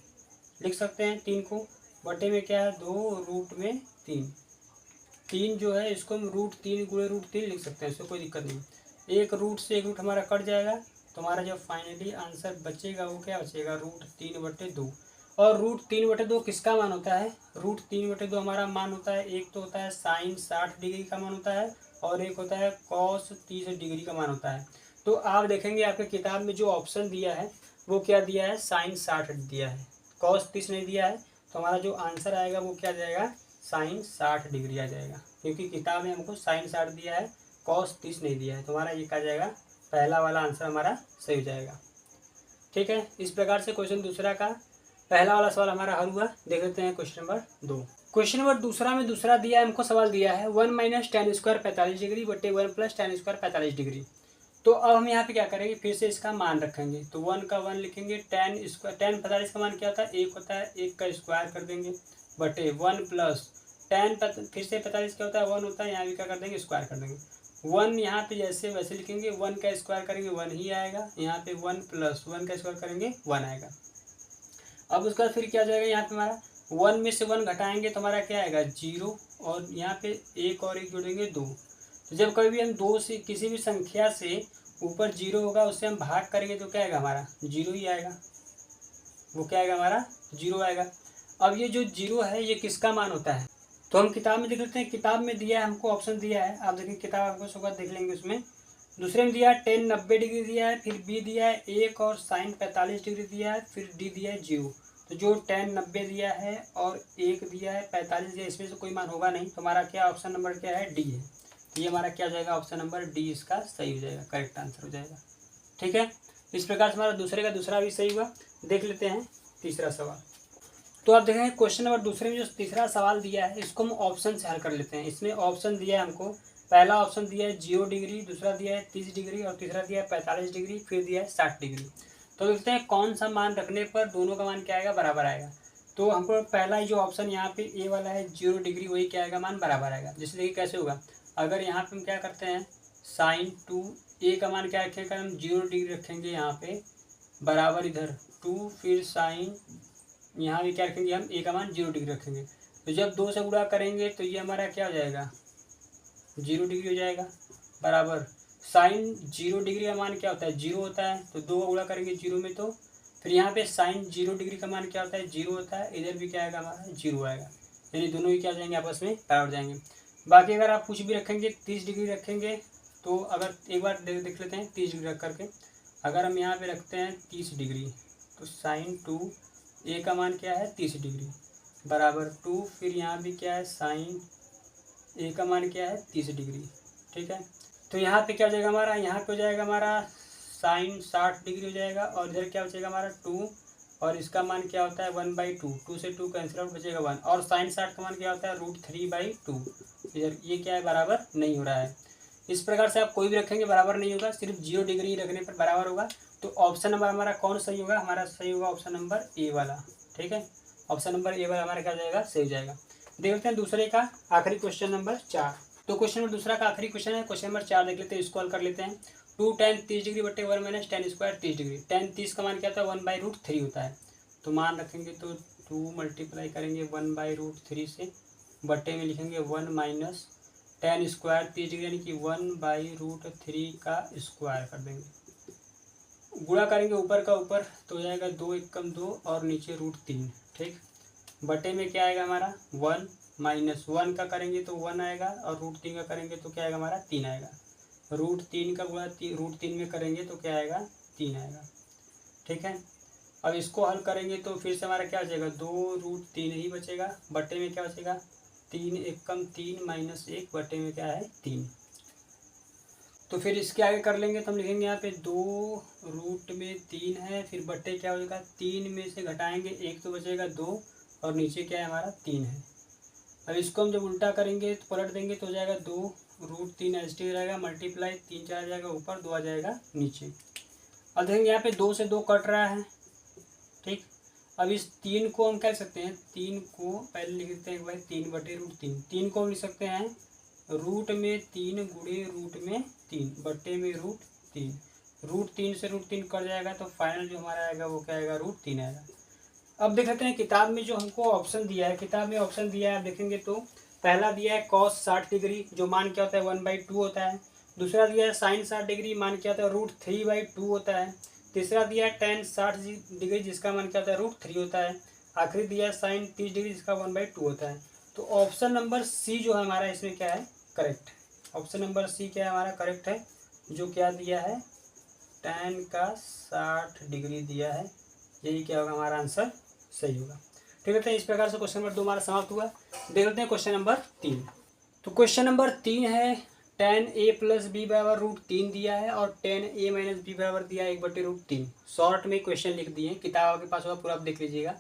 लिख सकते हैं। 3 को बटे में क्या है 2 रूट में 3, 3 जो है इसको हम √3 गुणे √3 लिख सकते हैं, इसको कोई दिक्कत नहीं। एक रूट से एक रूट हमारा कट जाएगा तो हमारा जो फाइनली आंसर बचेगा वो क्या बचेगा, √3/2। और √3/2 किसका मान होता है, √3/2 हमारा मान होता है, एक तो होता है साइन 60 डिग्री का मान होता है और एक होता है कॉस 30 डिग्री का मान होता है। तो आप देखेंगे आपके किताब में जो ऑप्शन दिया है वो क्या दिया है, साइन 60 दिया है, कॉस 30 नहीं दिया है। तो हमारा जो आंसर आएगा वो क्या जाएगा, साइन 60 डिग्री आ जाएगा, क्योंकि किताब में हमको साइन 60 दिया है, कॉस 30 नहीं दिया है। तो हमारा ये क्या जाएगा, पहला वाला आंसर हमारा सही हो जाएगा। ठीक है, इस प्रकार से क्वेश्चन दूसरा का पहला वाला सवाल हमारा हल हुआ। देख लेते हैं क्वेश्चन नंबर 2। क्वेश्चन नंबर दूसरा में दूसरा दिया है हमको, सवाल दिया है 1 माइनस tan स्क्वायर 45 डिग्री बटे 1 प्लस tan स्क्वायर 45 डिग्री। तो अब हम यहाँ पे क्या करेंगे, फिर से इसका मान रखेंगे। तो 1 का 1 लिखेंगे, tan स्क्वायर, tan 45 का मान क्या होता है 1 होता है, 1 का स्क्वायर कर देंगे बटे 1 प्लस tan फिर से 45 क्या होता है 1 होता है, यहाँ भी क्या कर देंगे स्क्वायर कर देंगे। 1 यहाँ पे जैसे वैसे लिखेंगे, 1 का स्क्वायर करेंगे 1 ही आएगा, यहाँ पे 1 प्लस 1 का स्क्वायर करेंगे 1 आएगा। अब उसके बाद फिर क्या हो जाएगा, यहाँ पे हमारा 1 में से 1 घटाएंगे तो हमारा क्या आएगा 0 और यहाँ पे 1 और 1 जोड़ेंगे 2। तो जब कभी भी हम 2 से किसी भी संख्या से ऊपर 0 होगा उससे हम भाग करेंगे तो क्या आएगा हमारा 0 ही आएगा, वो क्या आएगा हमारा 0 आएगा। अब ये जो 0 है ये किसका मान होता है, तो हम किताब में देख लेते हैं। किताब में दिया है हमको, ऑप्शन दिया है, आप देखिए किताब आपको सुबह देख लेंगे। उसमें दूसरे में दिया है tan 90 डिग्री दिया है, फिर बी दिया है 1 और साइन 45 डिग्री दिया है, फिर डी दिया है 0। तो जो tan 90 दिया है और 1 दिया है 45 दिया है, इसमें से कोई मान होगा नहीं, तो हमारा क्या ऑप्शन नंबर क्या है, डी है। तो ये हमारा क्या हो जाएगा, ऑप्शन नंबर डी इसका सही हो जाएगा, करेक्ट आंसर हो जाएगा। ठीक है, इस प्रकार से हमारा दूसरे का दूसरा भी सही हुआ। देख लेते हैं तीसरा सवाल। तो आप देखेंगे क्वेश्चन नंबर दूसरे में जो तीसरा सवाल दिया है इसको हम ऑप्शन से हल कर लेते हैं। इसमें ऑप्शन दिया है हमको, पहला ऑप्शन दिया है 0 डिग्री, दूसरा दिया है 30 डिग्री और तीसरा दिया है 45 डिग्री, फिर दिया है 60 डिग्री। तो देखते हैं कौन सा मान रखने पर दोनों का मान क्या आएगा, बराबर आएगा। तो हमको पहला ही जो ऑप्शन यहाँ पे ए वाला है 0 डिग्री, वही क्या आएगा, मान बराबर आएगा। जैसे देखिए कैसे होगा, अगर यहाँ पे हम क्या करते हैं साइन 2, ए का मान क्या रखेंगे हम 0 डिग्री रखेंगे यहाँ पे, बराबर इधर 2, फिर साइन यहाँ भी क्या रखेंगे हम, ए का मान 0 डिग्री रखेंगे। तो जब 2 से गुणा करेंगे तो ये हमारा क्या हो जाएगा, 0 डिग्री हो जाएगा, बराबर साइन 0 डिग्री का मान क्या होता है, 0 होता है। तो 2 का गुणा करेंगे 0 में, तो फिर यहाँ पे साइन 0 डिग्री का मान क्या होता है, 0 होता है। इधर भी क्या आएगा हमारा, 0 आएगा, यानी दोनों ही क्या हो जाएंगे, आपस में बराबर जाएंगे। बाकी अगर आप कुछ भी रखेंगे 30 डिग्री रखेंगे, तो अगर एक बार देख लेते हैं 30 डिग्री रख करके, अगर हम यहाँ पे रखते हैं 30 डिग्री, तो साइन 2 ए का मान क्या है, 30 डिग्री, बराबर 2, फिर यहाँ भी क्या है, साइन ए का मान क्या है, 30 डिग्री। ठीक है, तो यहाँ पे क्या हो जाएगा हमारा, यहाँ पे हो जाएगा हमारा साइन 60 डिग्री हो जाएगा, और इधर क्या हो जाएगा हमारा 2, और इसका मान क्या होता है 1/2, 2 से 2 कैंसिल आउट, बचेगा 1, और साइन 60 का मान क्या होता है √3/2। इधर ये क्या है, बराबर नहीं हो रहा है। इस प्रकार से आप कोई भी रखेंगे बराबर नहीं होगा, सिर्फ 0 डिग्री रखने पर बराबर होगा। तो ऑप्शन नंबर हमारा कौन सही होगा, हमारा सही होगा ऑप्शन नंबर ए वाला। ठीक है, ऑप्शन नंबर ए वाला हमारा क्या हो जाएगा, सही हो जाएगा। देखते हैं दूसरे का आखिरी क्वेश्चन नंबर 4। तो क्वेश्चन नंबर दूसरा का आखिरी क्वेश्चन है, क्वेश्चन नंबर 4 देख लेते हैं, इसको हल कर लेते हैं। 2 tan 30 डिग्री बटे 1 minus tan square 30 degree. tan 30 का मान क्या होता है, 1/√3 होता है। तो मान रखेंगे तो 2 मल्टीप्लाई करेंगे 1/√3 से, बटे में लिखेंगे 1 माइनस tan स्क्वायर 30 डिग्री, यानी कि 1/√3 का स्क्वायर कर देंगे। गुणा करेंगे ऊपर का ऊपर, तो हो जाएगा 2 एकम 2 और नीचे √3। ठीक, बटे में क्या आएगा हमारा 1 माइनस 1 का करेंगे तो 1 आएगा, और √3 का करेंगे तो क्या आएगा हमारा 3 आएगा। √3 का गुणा √3 में करेंगे तो क्या आएगा, 3 आएगा। ठीक है, अब इसको हल करेंगे तो फिर से हमारा क्या बचेगा, 2√3 ही बचेगा, बटे में क्या बचेगा 3 एकम 3 माइनस 1, बटे में क्या है 3। तो फिर इसके आगे कर लेंगे तो हम लिखेंगे यहाँ पे 2√3 है, फिर बटे क्या हो जाएगा 3 में से घटाएंगे 1 तो बचेगा 2, और नीचे क्या है हमारा 3 है। अब इसको हम जब उल्टा करेंगे तो पलट देंगे तो हो जाएगा 2√3 एच रहेगा, मल्टीप्लाई 3 4 आ जाएगा ऊपर, 2 आ जाएगा नीचे। अब देखेंगे यहाँ पे 2 से 2 कट रहा है। ठीक, अब इस 3 को हम कह सकते हैं, 3 को पहले लिख देते हैं भाई, 3/√3। 3 को हम लिख सकते हैं रूट में 3 गुणे रूट में 3 बटे में √3। √3 से √3 कट जाएगा, तो फाइनल जो हमारा आएगा वो क्या आएगा, √3 आएगा। अब देख लेते हैं किताब में जो हमको ऑप्शन दिया है, किताब में ऑप्शन दिया है, आप देखेंगे तो पहला दिया है cos 60 डिग्री, जो मान क्या होता है 1/2 होता है। दूसरा दिया है साइन 60 डिग्री, मान क्या होता है √3/2 होता है। तीसरा दिया है tan 60 डिग्री, जिसका मान क्या होता है √3 होता है। आखिरी दिया है साइन 30 डिग्री, जिसका 1/2 होता है। तो ऑप्शन नंबर सी जो है हमारा इसमें क्या है, करेक्ट। ऑप्शन नंबर सी क्या है हमारा, करेक्ट है। जो क्या दिया है, tan का 60 डिग्री दिया है, यही क्या होगा हमारा आंसर, सही होगा। ठीक है, इस प्रकार से क्वेश्चन नंबर 2 हमारा समाप्त हुआ। देख लेते हैं क्वेश्चन नंबर 3। तो क्वेश्चन नंबर 3 है, tan a प्लस बी बराबर √3 दिया है, और tan a माइनस बी बराबर दिया है 1/√3। शॉर्ट में क्वेश्चन लिख दिए, किताब आपके पास होगा पूरा, आप देख लीजिएगा।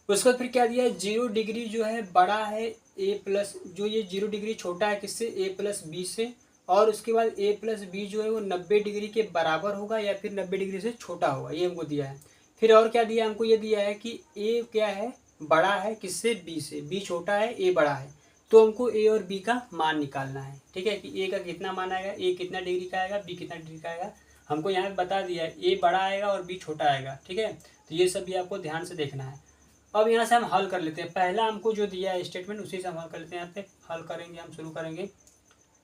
उसके बाद फिर क्या दिया है, 0 डिग्री जो है बड़ा है a प्लस, जो ये 0 डिग्री छोटा है किससे, a प्लस बी से, और उसके बाद a प्लस बी जो है वो 90 डिग्री के बराबर होगा या फिर 90 डिग्री से छोटा होगा, ये हमको दिया है। फिर और क्या दिया है हमको, ये दिया है कि a क्या है, बड़ा है किससे, b से, b छोटा है a बड़ा है। तो हमको a और b का मान निकालना है। ठीक है, कि a का कितना मान आएगा, a कितना डिग्री का आएगा, b कितना डिग्री का आएगा, हमको यहाँ बता दिया है, a बड़ा आएगा और b छोटा आएगा। ठीक है, तो ये सब भी आपको ध्यान से देखना है। अब यहाँ से हम हल कर लेते हैं, पहला हमको जो दिया है स्टेटमेंट उसी से हम हल कर लेते हैं। यहाँ पे हल करेंगे, हम शुरू करेंगे।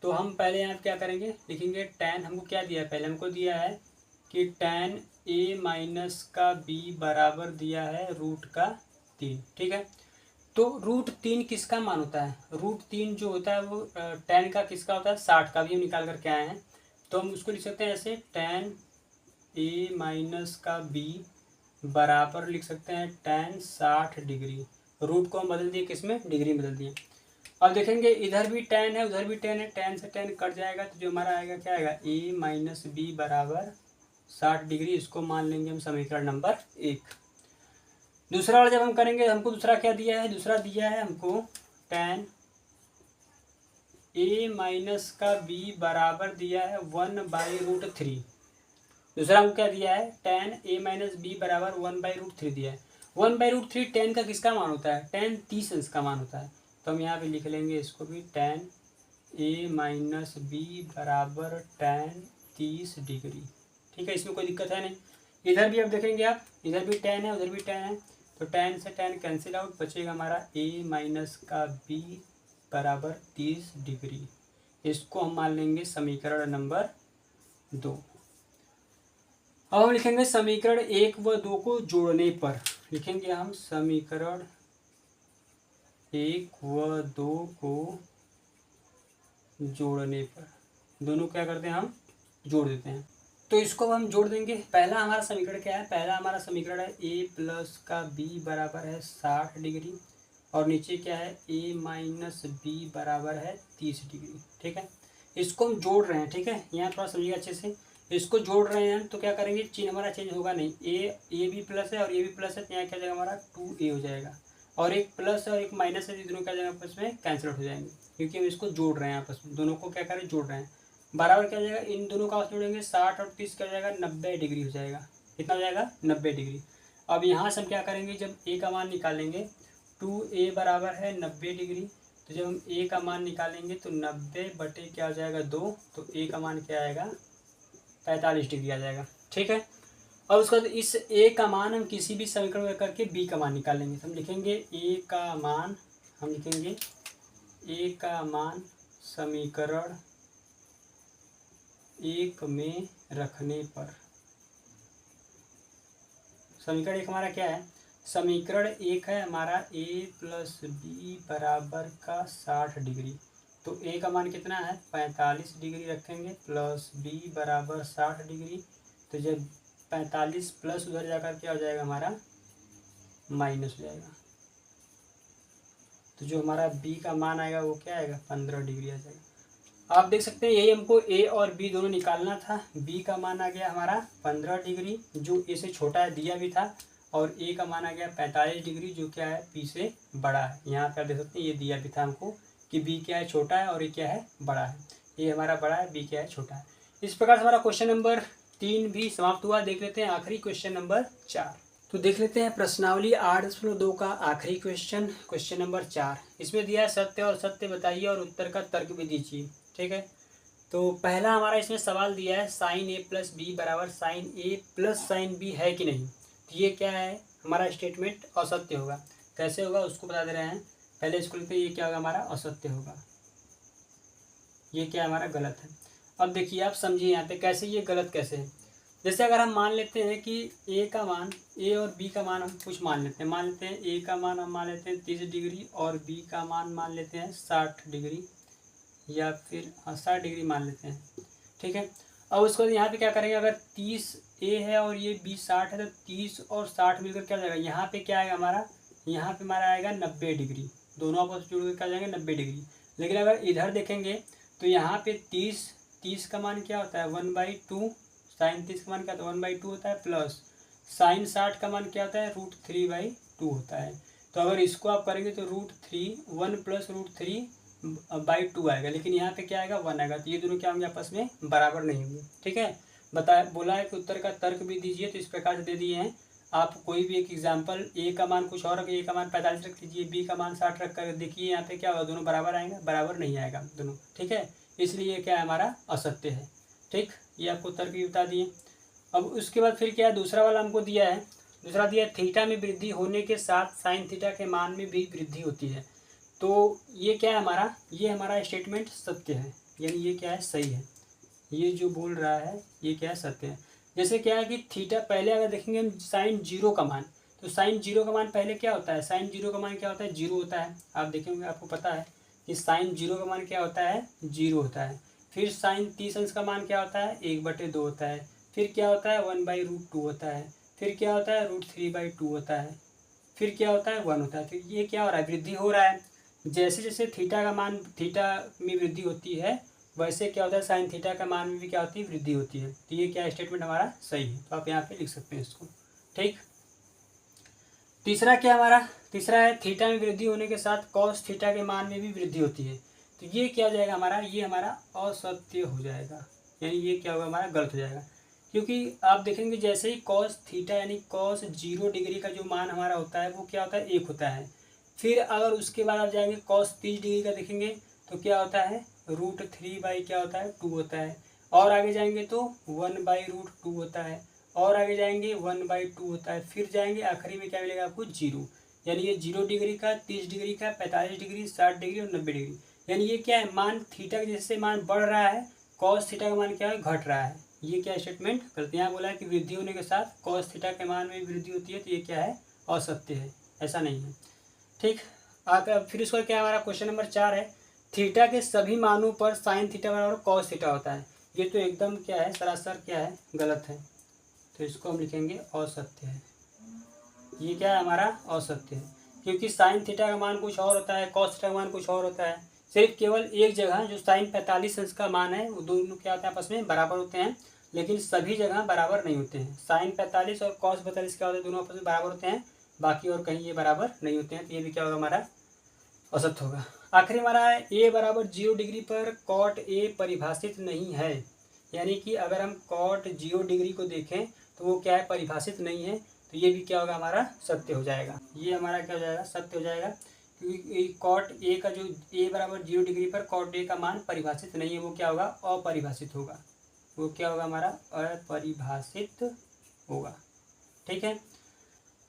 तो हम पहले यहाँ क्या करेंगे, लिखेंगे tan, हमको क्या दिया है, पहले हमको दिया है कि tan a माइनस का b बराबर दिया है √3। ठीक है, तो √3 किसका मान होता है, √3 जो होता है वो tan का किसका होता है, 60 का, भी हम निकाल करके आए हैं। तो हम उसको लिख सकते हैं ऐसे, tan a माइनस का b बराबर लिख सकते हैं tan 60 डिग्री। रूट को हम बदल दिए, किसमें, डिग्री में बदल दिए। अब देखेंगे इधर भी tan है उधर भी tan है, tan से tan कट जाएगा, तो जो हमारा आएगा क्या आएगा, a माइनस बी बराबर 60 डिग्री। इसको मान लेंगे हम समीकरण नंबर 1। दूसरा वाला जब हम करेंगे, हमको दूसरा क्या दिया है, दूसरा दिया है हमको tan a माइनस का b बराबर दिया है 1/√3। दूसरा हमको क्या दिया है, tan a माइनस बी बराबर 1/√3 दिया है। 1/√3 tan का किसका मान होता है, tan 30 अंश का मान होता है। तो हम यहाँ पे लिख लेंगे इसको भी, tan a माइनस बी बराबर tan 30 डिग्री। ठीक है, इसमें कोई दिक्कत है नहीं। इधर भी अब देखेंगे आप, इधर भी tan है उधर भी tan है, तो tan से tan कैंसिल आउट, बचेगा हमारा a माइनस का b बराबर 30 डिग्री। इसको हम मान लेंगे समीकरण नंबर 2। अब हम लिखेंगे समीकरण 1 व 2 को जोड़ने पर, लिखेंगे हम समीकरण 1 व 2 को जोड़ने पर, दोनों क्या करते हैं हम जोड़ देते हैं। तो इसको हम जोड़ देंगे। पहला हमारा समीकरण क्या है, पहला हमारा समीकरण है a प्लस का b बराबर है 60 डिग्री और नीचे क्या है a माइनस b बराबर है 30 डिग्री। ठीक है, इसको हम जोड़ रहे हैं। ठीक है, यहाँ थोड़ा समझिएगा अच्छे से, इसको जोड़ रहे हैं तो क्या करेंगे, चिन्ह हमारा चेंज होगा नहीं, ए भी प्लस है और ए भी प्लस है, तो यहाँ क्या जाएगा हमारा 2a हो जाएगा और एक प्लस और एक माइनस है, दोनों क्या जाएगा आपस में कैंसिल हो जाएंगे क्योंकि हम इसको जोड़ रहे हैं आपस में, दोनों को क्या करें जोड़ रहे हैं। बराबर क्या हो जाएगा, इन दोनों का जोड़ेंगे 60 और 30 क्या हो जाएगा 90 डिग्री हो जाएगा। कितना हो जाएगा 90 डिग्री। अब यहाँ से हम क्या करेंगे, जब a का मान निकालेंगे 2a बराबर है 90 डिग्री, तो जब हम a का मान निकालेंगे तो 90 बटे क्या हो जाएगा 2, तो a का मान क्या आएगा 45 डिग्री आ जाएगा। ठीक है, अब उसके बाद इस a का मान हम किसी भी समीकरण में करके b का मान निकालेंगे। तो हम लिखेंगे a का मान, हम लिखेंगे a का मान समीकरण 1 में रखने पर, समीकरण 1 हमारा क्या है, समीकरण 1 है हमारा a प्लस बी बराबर का 60 डिग्री, तो a का मान कितना है 45 डिग्री रखेंगे प्लस b बराबर 60 डिग्री, तो जब 45 प्लस उधर जाकर क्या हो जाएगा हमारा माइनस हो जाएगा, तो जो हमारा b का मान आएगा वो क्या आएगा 15 डिग्री आ जाएगा। आप देख सकते हैं यही हमको a और b दोनों निकालना था। b का मान आ गया हमारा 15 डिग्री जो a से छोटा है दिया भी था, और a का मान आ गया 45 डिग्री जो क्या है b से बड़ा है। यहाँ पर देख सकते हैं ये दिया भी था हमको कि b क्या है छोटा है और ये क्या है बड़ा है, ये हमारा बड़ा है b क्या है छोटा है। इस प्रकार से हमारा क्वेश्चन नंबर 3 भी समाप्त हुआ। देख लेते हैं आखिरी क्वेश्चन नंबर 4। तो देख लेते हैं प्रश्नावली 8.2 का आखिरी क्वेश्चन, क्वेश्चन नंबर 4। इसमें दिया है सत्य और सत्य बताइए और उत्तर का तर्क भी दीजिए। ठीक है, तो पहला हमारा इसमें सवाल दिया है साइन a प्लस बी बराबर sine a plus sine b है कि नहीं। तो ये क्या है हमारा स्टेटमेंट असत्य होगा। कैसे होगा उसको बता दे रहे हैं। पहले इसको लिखते हैं, ये क्या होगा हमारा असत्य होगा, ये क्या हमारा गलत है। अब देखिए आप समझिए यहाँ पे कैसे ये गलत कैसे है। जैसे अगर हम मान लेते हैं कि a का मान, a और b का मान हम कुछ मान लेते हैं, मान लेते हैं a का मान हम मान लेते हैं 30 डिग्री और b का मान मान लेते हैं 60 डिग्री या फिर 60 डिग्री मान लेते हैं। ठीक है, अब उसके बाद यहाँ पे क्या करेंगे, अगर 30 a है और ये b 60 है तो 30 और 60 मिलकर क्या जाएगा, यहाँ पे क्या आएगा हमारा, यहाँ पे हमारा आएगा 90 डिग्री, दोनों आपस में जुड़ कर क्या जाएंगे 90 डिग्री। लेकिन अगर इधर देखेंगे तो यहाँ पे 30 का मान क्या होता है 1/2, साइन 30 का मान क्या होता है 1/2 होता है, प्लस साइन 60 का मान क्या होता है √3/2 होता है। तो अगर इसको आप करेंगे तो √3 1 प्लस √3/2 आएगा, लेकिन यहाँ पे क्या आएगा 1 आएगा, तो ये दोनों क्या होंगे आपस में बराबर नहीं होंगे। ठीक है, बताया बोला है कि उत्तर का तर्क भी दीजिए, तो इस प्रकार से दे दिए हैं। आप कोई भी एक एग्जाम्पल, a का मान कुछ और रखिए, a का मान 45 रख दीजिए, b का मान 60 रख कर देखिए यहाँ पे क्या होगा, दोनों बराबर आएंगे, बराबर नहीं आएगा दोनों। ठीक है, इसलिए ये क्या है हमारा असत्य है। ठीक, ये आपको तर्क भी बता दिए। अब उसके बाद फिर क्या है, दूसरा वाला हमको दिया है, दूसरा दिया है थीटा में वृद्धि होने के साथ साइन थीटा के मान में भी वृद्धि होती है। तो ये क्या है हमारा, ये हमारा स्टेटमेंट सत्य है, यानी ये क्या है सही है, ये जो बोल रहा है ये क्या है सत्य है। जैसे क्या है कि थीटा, पहले अगर देखेंगे हम साइन 0 का मान, तो साइन 0 का मान पहले क्या होता है, साइन 0 का मान क्या होता है 0 होता है। आप देखेंगे आपको पता है कि साइन 0 का मान क्या होता है 0 होता है। फिर साइन 30 अंश का मान क्या होता है 1/2 होता है। फिर क्या होता है 1/√2 होता है। फिर क्या होता है √3/2 होता है। फिर क्या होता है 1 होता है। तो ये क्या हो रहा है, वृद्धि हो रहा है। जैसे जैसे थीटा का मान, थीटा में वृद्धि होती है, वैसे क्या होता है साइन थीटा का मान में भी क्या होती है वृद्धि होती है। तो ये क्या स्टेटमेंट हमारा सही है, तो आप यहाँ पे लिख सकते हैं इसको। ठीक, तीसरा क्या हमारा, तीसरा है थीटा में वृद्धि होने के साथ कॉस थीटा के मान में भी वृद्धि होती है। तो ये क्या हो जाएगा हमारा, ये हमारा असत्य हो जाएगा, यानी ये क्या होगा हमारा गलत हो जाएगा। क्योंकि आप देखेंगे जैसे ही कॉस थीटा यानी कॉस 0 डिग्री का जो मान हमारा होता है वो क्या होता है 1 होता है। फिर अगर उसके बाद आप जाएंगे कॉस 30 डिग्री का देखेंगे तो क्या होता है √3 क्या होता है 2 होता है। और आगे जाएंगे तो 1/√2 होता है। और आगे जाएंगे 1/2 होता है, फिर जाएंगे आखिरी में क्या मिलेगा आपको 0। यानी ये 0 डिग्री का, 30 डिग्री का, 45 डिग्री, 60 डिग्री और 90 डिग्री। यानी ये क्या है, मान थीटा के जैसे मान बढ़ रहा है, कॉस थीटा का मान क्या है, घट रहा है। ये क्या स्टेटमेंट करते हैं, यहाँ बोला है कि वृद्धि होने के साथ कॉस थीटा के मान में वृद्धि होती है, तो ये क्या है, असत्य है, ऐसा नहीं है। ठीक, आगे फिर उसका क्या हमारा क्वेश्चन नंबर 4 है, थीटा के सभी मानों पर साइन थीटा बराबर कॉस थीटा होता है। ये तो एकदम क्या है, सरासर क्या है, गलत है, तो इसको हम लिखेंगे असत्य है। ये क्या है, हमारा असत्य है, क्योंकि साइन थीटा का मान कुछ और होता है, कॉस थीटा का मान कुछ और होता है। सिर्फ केवल एक जगह जो साइन 45 अंश का मान है, वो दोनों क्या होता है, आपस में बराबर होते हैं, लेकिन सभी जगह बराबर नहीं होते हैं। साइन 45 और कॉस 45 क्या होते हैं, दोनों आपस में बराबर होते हैं, बाकी और कहीं ये बराबर नहीं होते हैं, तो ये भी क्या होगा, हमारा असत्य होगा। आखिरी हमारा है ए बराबर 0 डिग्री पर कॉट ए परिभाषित नहीं है। यानी कि अगर हम कॉट 0 डिग्री को देखें तो वो क्या है, परिभाषित नहीं है, तो ये भी क्या होगा, हमारा सत्य हो जाएगा। ये हमारा क्या हो जाएगा, सत्य हो जाएगा, क्योंकि कॉट ए का जो ए बराबर 0 डिग्री पर कॉट ए का मान परिभाषित नहीं है, वो क्या होगा, अपरिभाषित होगा। वो क्या होगा, हमारा अपरिभाषित होगा। ठीक है,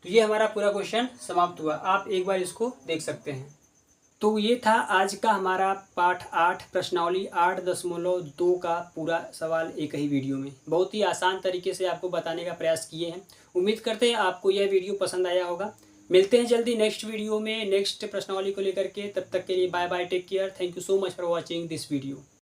तो ये हमारा पूरा क्वेश्चन समाप्त हुआ। आप एक बार इसको देख सकते हैं। तो ये था आज का हमारा पाठ 8 प्रश्नावली 8.2 का पूरा सवाल एक ही वीडियो में। बहुत ही आसान तरीके से आपको बताने का प्रयास किए हैं। उम्मीद करते हैं आपको यह वीडियो पसंद आया होगा। मिलते हैं जल्दी नेक्स्ट वीडियो में नेक्स्ट प्रश्नावली को लेकर के। तब तक के लिए bye bye, take care, thank you so much for watching this video.